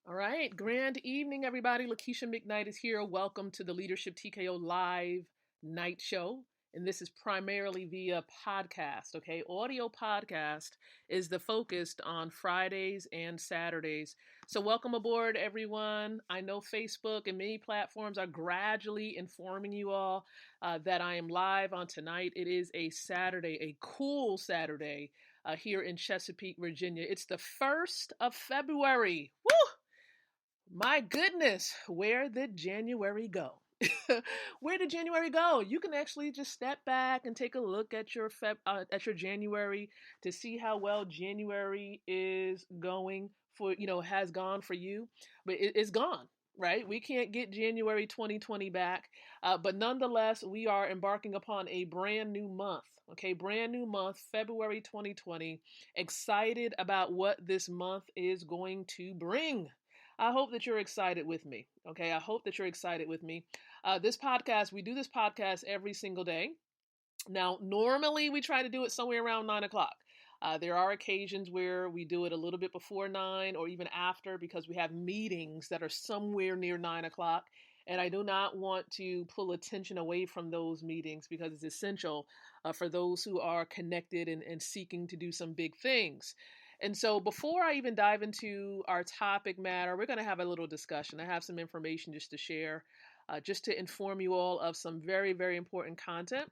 All right. Grand evening, everybody. Lakeisha-mcknight is here. Welcome to the Leadership TKO Live Night Show. And this is primarily via podcast, okay? Audio podcast is the focus on Fridays and Saturdays. So welcome aboard, everyone. I know Facebook and many platforms are gradually informing you all that I am live on tonight. It is a Saturday, a cool Saturday here in Chesapeake, Virginia. It's the 1st of February. Woo! My goodness, where did January go? Where did January go? You can actually just step back and take a look at your January to see how well January is going for has gone for you, but it's gone. Right? We can't get January 2020 back, but nonetheless, we are embarking upon a brand new month. Okay, brand new month, February 2020. Excited about what this month is going to bring. I hope that you're excited with me. Okay, I hope that you're excited with me. We do this podcast every single day. Now, normally we try to do it somewhere around 9 o'clock. There are occasions where we do it a little bit before 9 or even after because we have meetings that are somewhere near 9 o'clock. And I do not want to pull attention away from those meetings because it's essential for those who are connected and seeking to do some big things. And so before I even dive into our topic matter, we're going to have a little discussion. I have some information just to share, just to inform you all of some very, very important content.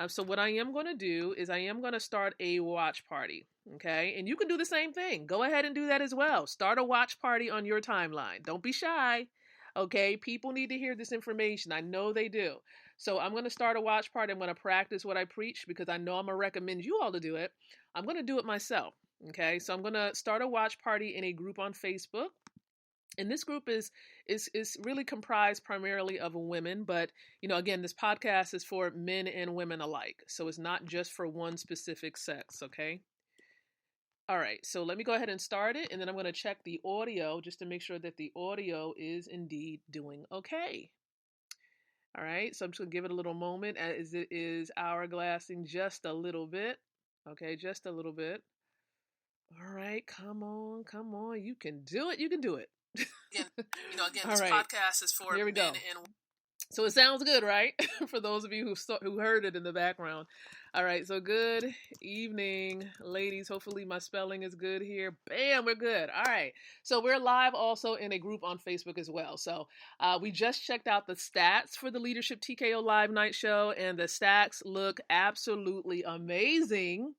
So what I am going to do is I am going to start a watch party. Okay. And you can do the same thing. Go ahead and do that as well. Start a watch party on your timeline. Don't be shy. Okay. People need to hear this information. I know they do. So I'm going to start a watch party. I'm going to practice what I preach because I know I'm going to recommend you all to do it. I'm going to do it myself. Okay. So I'm going to start a watch party in a group on Facebook. And this group is really comprised primarily of women, but again, this podcast is for men and women alike, so it's not just for one specific sex. Okay. All right. So let me go ahead and start it, and then I'm going to check the audio just to make sure that the audio is indeed doing okay. All right. So I'm just going to give it a little moment as it is hourglassing just a little bit. Okay, just a little bit. All right. Come on, come on. You can do it. You can do it. Again, this podcast is for men and. So it sounds good, right? For those of you who heard it in the background. All right, so good evening, ladies. Hopefully my spelling is good here. Bam, we're good. All right, so we're live also in a group on Facebook as well. So we just checked out the stats for the Leadership TKO Live Night Show, and the stats look absolutely amazing.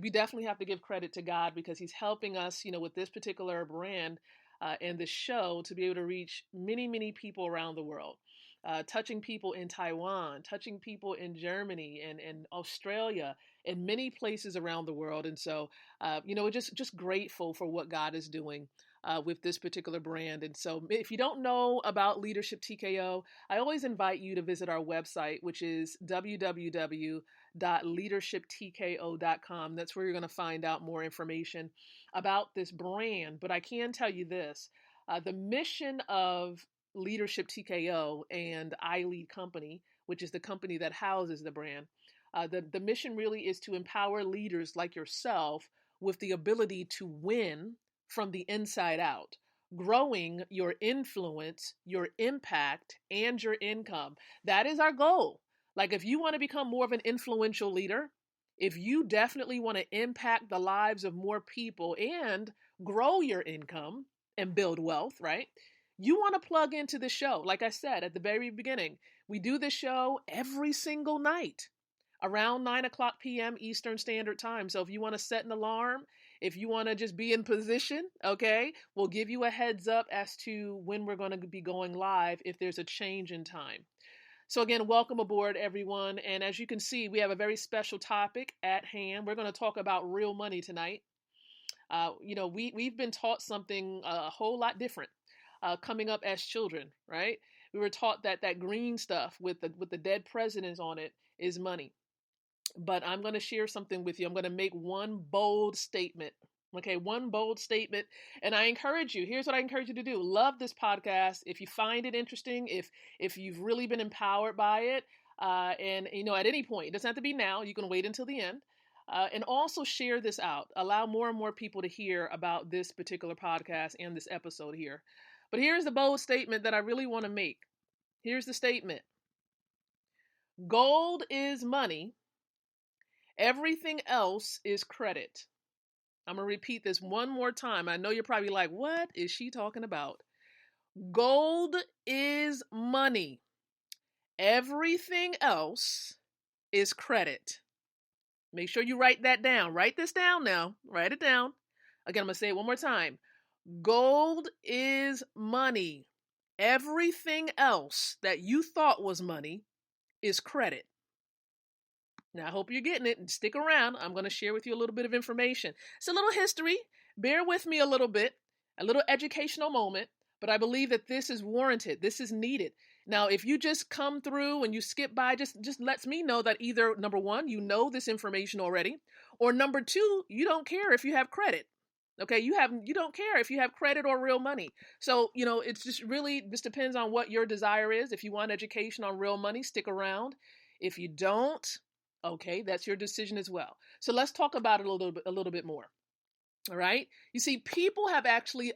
We definitely have to give credit to God because He's helping us, with this particular brand and the show to be able to reach many, many people around the world. Touching people in Taiwan, touching people in Germany and Australia, and many places around the world. And so, we're just grateful for what God is doing with this particular brand. And so if you don't know about Leadership TKO, I always invite you to visit our website, which is www.leadershiptko.com. That's where you're going to find out more information about this brand. But I can tell you this, the mission of Leadership TKO and I Lead Company, which is the company that houses the brand. The mission really is to empower leaders like yourself with the ability to win from the inside out, growing your influence, your impact, and your income. That is our goal. Like if you want to become more of an influential leader, if you definitely want to impact the lives of more people and grow your income and build wealth, right? You want to plug into the show. Like I said at the very beginning, we do this show every single night around 9 o'clock p.m. Eastern Standard Time. So if you want to set an alarm, if you want to just be in position, okay, we'll give you a heads up as to when we're going to be going live if there's a change in time. So again, welcome aboard, everyone. And as you can see, we have a very special topic at hand. We're going to talk about real money tonight. We've been taught something a whole lot different. Coming up as children, right? We were taught that green stuff with the dead presidents on it is money. But I'm going to share something with you. I'm going to make one bold statement. Okay, one bold statement. And I encourage you, here's what I encourage you to do. Love this podcast. If you find it interesting, if you've really been empowered by it, and at any point, it doesn't have to be now, you can wait until the end. And also share this out. Allow more and more people to hear about this particular podcast and this episode here. But here's the bold statement that I really want to make. Here's the statement: gold is money, everything else is credit. I'm going to repeat this one more time. I know you're probably like, what is she talking about? Gold is money, everything else is credit. Make sure you write that down. Write this down now. Write it down. Again, I'm going to say it one more time. Gold is money. Everything else that you thought was money is credit. Now, I hope you're getting it, and stick around. I'm going to share with you a little bit of information. It's a little history. Bear with me a little bit, a little educational moment, but I believe that this is warranted. This is needed. Now, if you just come through and you skip by, just lets me know that either, number one, you know this information already, or number two, you don't care if you have credit. Okay, you don't care if you have credit or real money. So, it's just really, this depends on what your desire is. If you want education on real money, stick around. If you don't, okay, that's your decision as well. So let's talk about it a little bit more. All right. You see, people have actually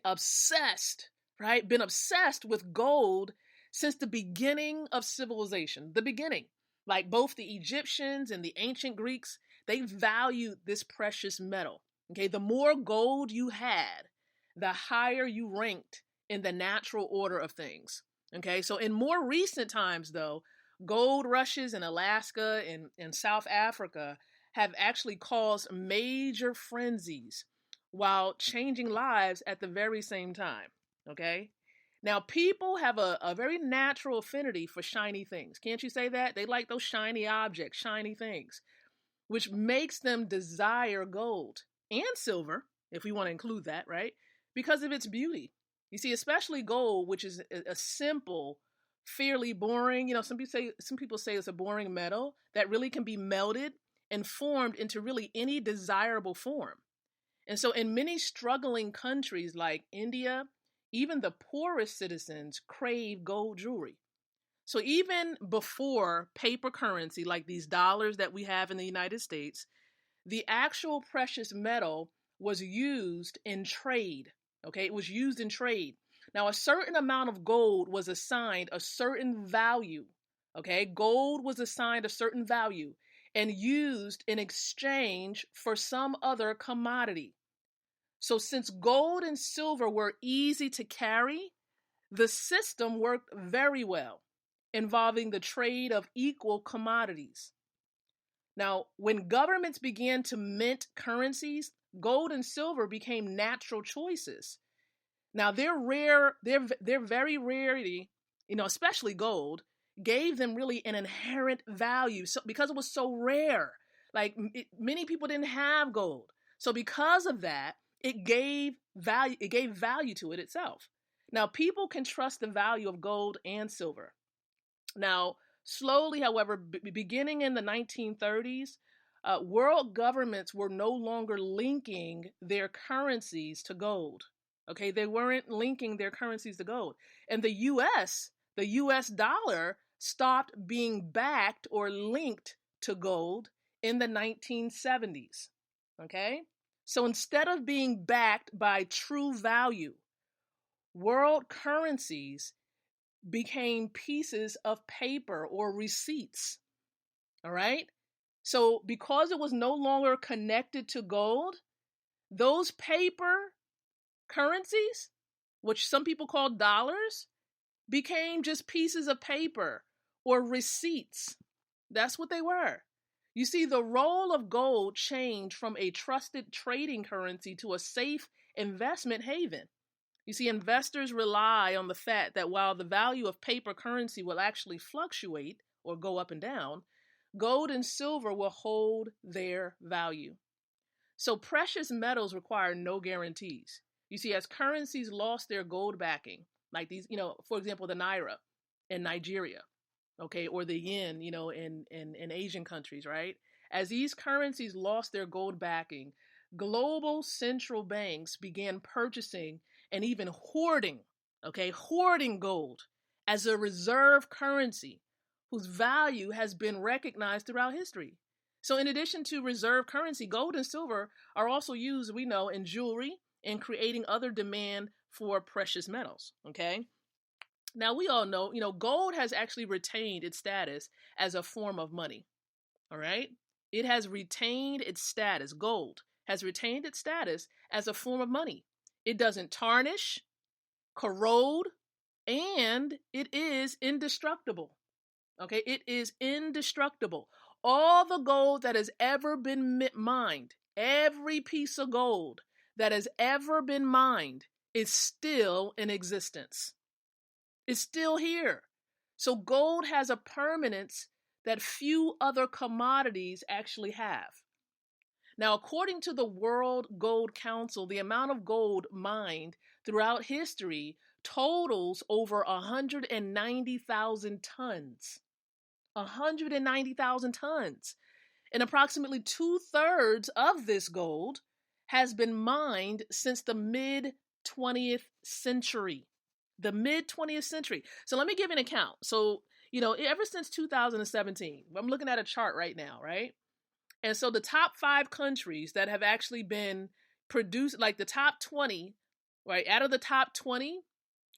been obsessed with gold since the beginning of civilization. The beginning, like both the Egyptians and the ancient Greeks, they valued this precious metal. Okay. The more gold you had, the higher you ranked in the natural order of things. Okay. So in more recent times, though, gold rushes in Alaska and South Africa have actually caused major frenzies while changing lives at the very same time. Okay? Now, people have a very natural affinity for shiny things. Can't you say that? They like those shiny objects, shiny things, which makes them desire gold and silver, if we want to include that, right? Because of its beauty. You see, especially gold, which is a simple, fairly boring, some people say it's a boring metal that really can be melted and formed into really any desirable form. And so in many struggling countries like India, even the poorest citizens crave gold jewelry. So even before paper currency, like these dollars that we have in the United States, the actual precious metal was used in trade. Okay, it was used in trade. Now, a certain amount of gold was assigned a certain value. Okay, gold was assigned a certain value and used in exchange for some other commodity. So since gold and silver were easy to carry, the system worked very well, involving the trade of equal commodities. Now, when governments began to mint currencies, gold and silver became natural choices. Now, their very rarity, especially gold, gave them really an inherent value. So because it was so rare, many people didn't have gold. So because of that, it gave value to it itself. Now, people can trust the value of gold and silver. Now, slowly, however, beginning in the 1930s, world governments were no longer linking their currencies to gold. Okay, they weren't linking their currencies to gold. And the US dollar stopped being backed or linked to gold in the 1970s. Okay? So instead of being backed by true value, world currencies became pieces of paper or receipts. All right? So because it was no longer connected to gold, those paper currencies, which some people call dollars, became just pieces of paper or receipts. That's what they were. You see, the role of gold changed from a trusted trading currency to a safe investment haven. You see, investors rely on the fact that while the value of paper currency will actually fluctuate or go up and down, gold and silver will hold their value. So precious metals require no guarantees. You see, as currencies lost their gold backing, like these, for example, the naira in Nigeria, okay, or the yen, in Asian countries, right? As these currencies lost their gold backing, global central banks began purchasing and even hoarding gold as a reserve currency whose value has been recognized throughout history. So in addition to reserve currency, gold and silver are also used, we know, in jewelry and creating other demand for precious metals. Okay. Now we all know, gold has actually retained its status as a form of money. All right. It has retained its status. Gold has retained its status as a form of money. It doesn't tarnish, corrode, and it is indestructible. Okay, it is indestructible. All the gold that has ever been mined, every piece of gold that has ever been mined is still in existence. It's still here. So gold has a permanence that few other commodities actually have. Now, according to the World Gold Council, the amount of gold mined throughout history totals over 190,000 tons. 190,000 tons. And approximately 2/3 of this gold has been mined since the mid 20th century. The mid 20th century. So let me give an account. So, ever since 2017, I'm looking at a chart right now, right? And so the top 5 countries that have actually been produced, like the top 20, right? Out of the top 20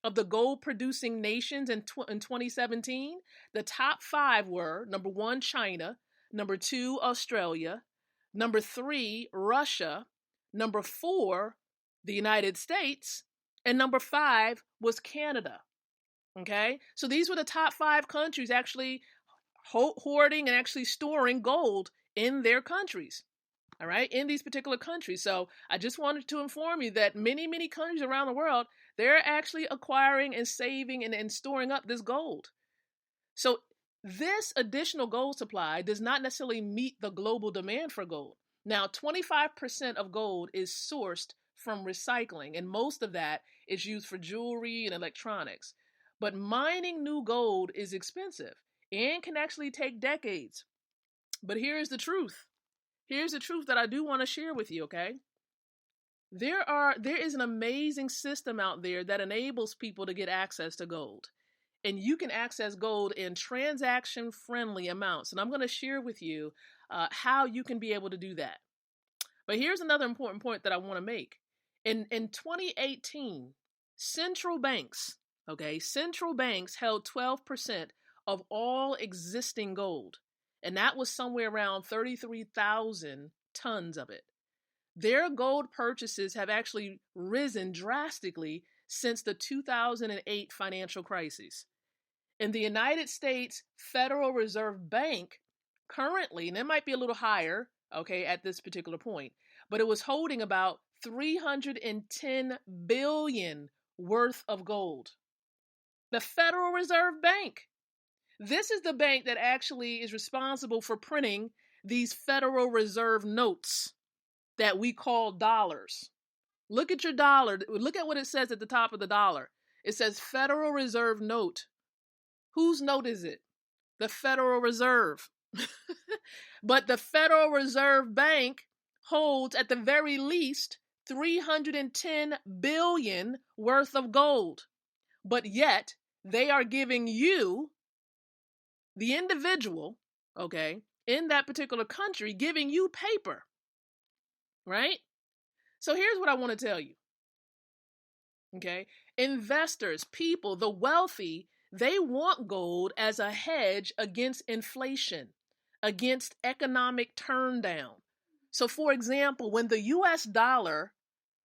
of the gold producing nations in 2017, the top 5 were number 1, China, number 2, Australia, number 3, Russia, number 4, the United States, and number 5 was Canada. Okay. So these were the top 5 countries actually hoarding and actually storing gold in their countries. All right, in these particular countries. So I just wanted to inform you that many, many countries around the world, they're actually acquiring and saving and storing up this gold. So this additional gold supply does not necessarily meet the global demand for gold. Now, 25% of gold is sourced from recycling, and most of that is used for jewelry and electronics. But mining new gold is expensive and can actually take decades. But here's the truth. Here's the truth that I do want to share with you, okay? There is an amazing system out there that enables people to get access to gold. And you can access gold in transaction-friendly amounts. And I'm going to share with you how you can be able to do that. But here's another important point that I want to make. In 2018, central banks held 12% of all existing gold. And that was somewhere around 33,000 tons of it. Their gold purchases have actually risen drastically since the 2008 financial crisis. In the United States Federal Reserve Bank, currently, and it might be a little higher, okay, at this particular point, but it was holding about 310 billion worth of gold. The Federal Reserve Bank. This is the bank that actually is responsible for printing these Federal Reserve notes that we call dollars. Look at your dollar. Look at what it says at the top of the dollar. It says Federal Reserve note. Whose note is it? The Federal Reserve. But the Federal Reserve Bank holds at the very least 310 billion worth of gold. But yet they are giving you, the individual, okay, in that particular country, giving you paper, right? So here's what I want to tell you, okay? Investors, people, the wealthy, they want gold as a hedge against inflation, against economic turndown. So for example, when the US dollar,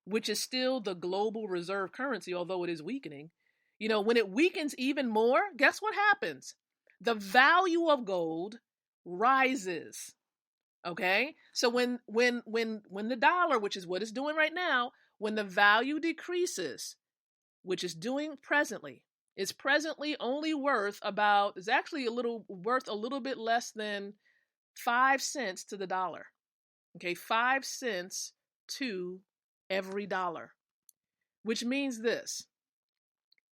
which is still the global reserve currency, although it is weakening, when it weakens even more, guess what happens? The value of gold rises. Okay? So when the dollar, which is what it's doing right now, when the value decreases, which is doing presently, is presently only worth it's actually worth a little bit less than 5 cents to the dollar. Okay, 5 cents to every dollar. Which means this.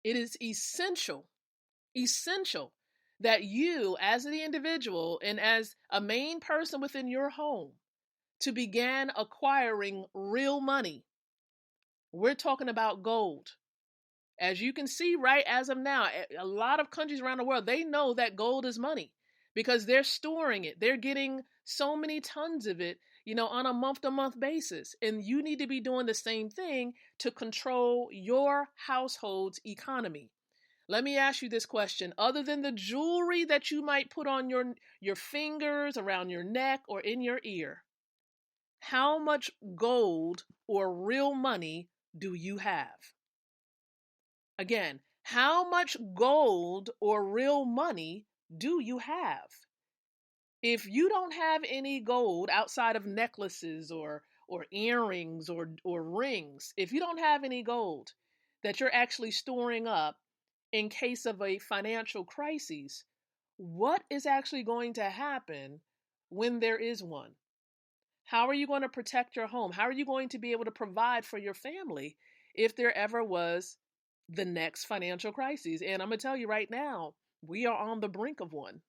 It is essential that you, as the individual and as a main person within your home, to begin acquiring real money. We're talking about gold. As you can see, right, as of now, a lot of countries around the world, they know that gold is money because they're storing it. They're getting so many tons of it, on a month to month basis. And you need to be doing the same thing to control your household's economy. Let me ask you this question. Other than the jewelry that you might put on your fingers, around your neck, or in your ear, how much gold or real money do you have? Again, how much gold or real money do you have? If you don't have any gold outside of necklaces or earrings or rings, if you don't have any gold that you're actually storing up in case of a financial crisis, what is actually going to happen when there is one? How are you going to protect your home? How are you going to be able to provide for your family if there ever was the next financial crisis? And I'm going to tell you right now, we are on the brink of one.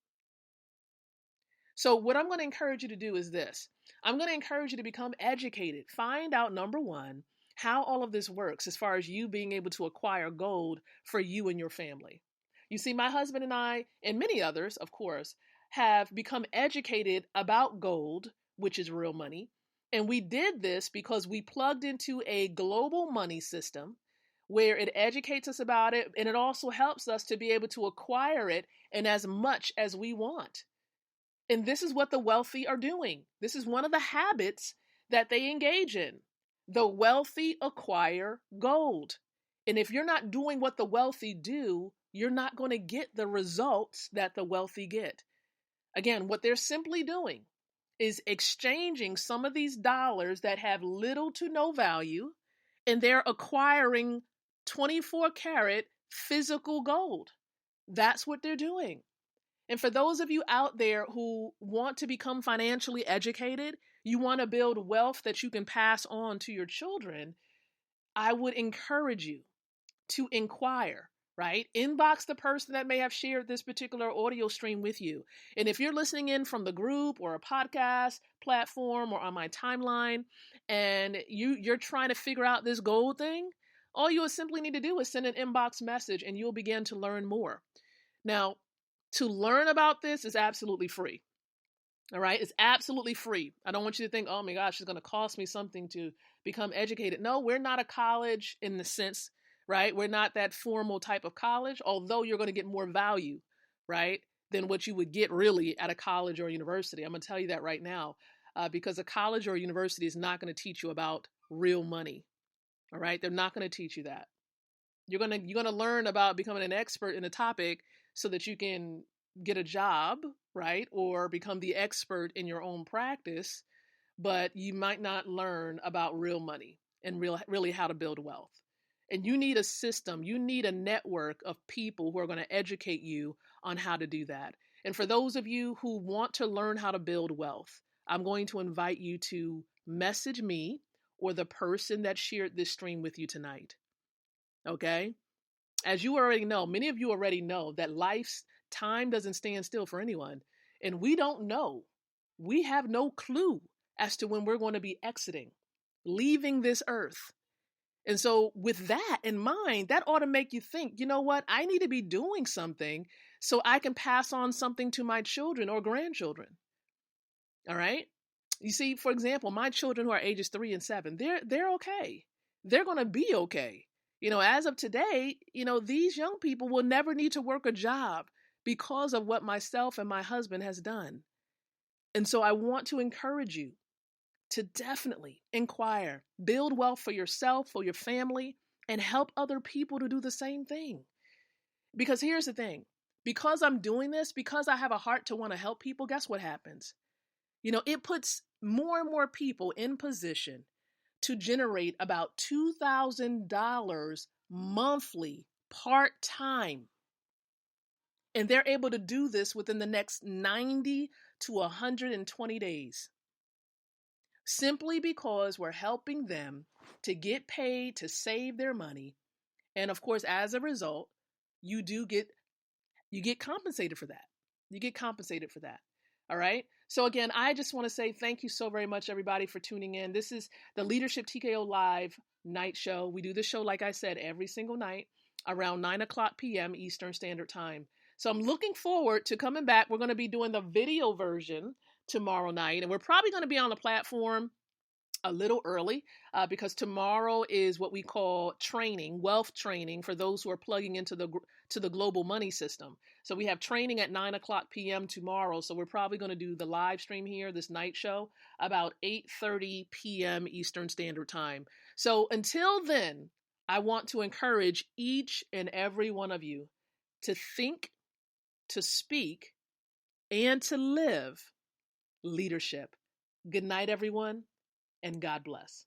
So what I'm going to encourage you to do is this. I'm going to encourage you to become educated. Find out, number one, how all of this works as far as you being able to acquire gold for you and your family. You see, my husband and I, and many others, of course, have become educated about gold, which is real money. And we did this because we plugged into a global money system where it educates us about it, and it also helps us to be able to acquire it in as much as we want. And this is what the wealthy are doing. This is one of the habits that they engage in. The wealthy acquire gold. And if you're not doing what the wealthy do, you're not going to get the results that the wealthy get. Again, what they're simply doing is exchanging some of these dollars that have little to no value, and they're acquiring 24 karat physical gold. That's what they're doing. And for those of you out there who want to become financially educated, you want to build wealth that you can pass on to your children, I would encourage you to inquire, right? Inbox the person that may have shared this particular audio stream with you. And if you're listening in from the group or a podcast platform or on my timeline, and you're trying to figure out this gold thing, all you would simply need to do is send an inbox message and you'll begin to learn more. Now, to learn about this is absolutely free. All right. It's absolutely free. I don't want you to think, oh my gosh, it's going to cost me something to become educated. No, we're not a college in the sense, right? We're not that formal type of college, although you're going to get more value, right, than what you would get really at a college or university. I'm going to tell you that right now, because a college or a university is not going to teach you about real money. All right. They're not going to teach you that. You're going to learn about becoming an expert in a topic so that you can get a job, right? Or become the expert in your own practice, but you might not learn about real money and really how to build wealth. And you need a system, you need a network of people who are going to educate you on how to do that. And for those of you who want to learn how to build wealth, I'm going to invite you to message me or the person that shared this stream with you tonight. Okay? As you already know, many of you already know that life's time doesn't stand still for anyone. And we don't know. We have no clue as to when we're going to be exiting, leaving this earth. And so with that in mind, that ought to make you think, you know what? I need to be doing something so I can pass on something to my children or grandchildren. All right? You see, for example, my children who are ages 3 and 7, they're okay. They're going to be okay. As of today, these young people will never need to work a job because of what myself and my husband has done. And so I want to encourage you to definitely inquire, build wealth for yourself, for your family, and help other people to do the same thing. Because here's the thing, because I'm doing this, because I have a heart to want to help people, guess what happens? It puts more and more people in position to generate about $2,000 monthly part-time. And they're able to do this within the next 90 to 120 days. Simply because we're helping them to get paid, to save their money. And of course, as a result, you get compensated for that. You get compensated for that. All right. So again, I just want to say thank you so very much, everybody, for tuning in. This is the Leadership TKO Live night show. We do this show, like I said, every single night around 9:00 p.m. Eastern Standard Time. So I'm looking forward to coming back. We're going to be doing the video version tomorrow night. And we're probably going to be on the platform a little early because tomorrow is what we call training, wealth training for those who are plugging into the global money system. So we have training at 9 o'clock p.m. tomorrow. So we're probably going to do the live stream here, this night show, about 8:30 p.m. Eastern Standard Time. So until then, I want to encourage each and every one of you to think, to speak, and to live leadership. Good night, everyone, and God bless.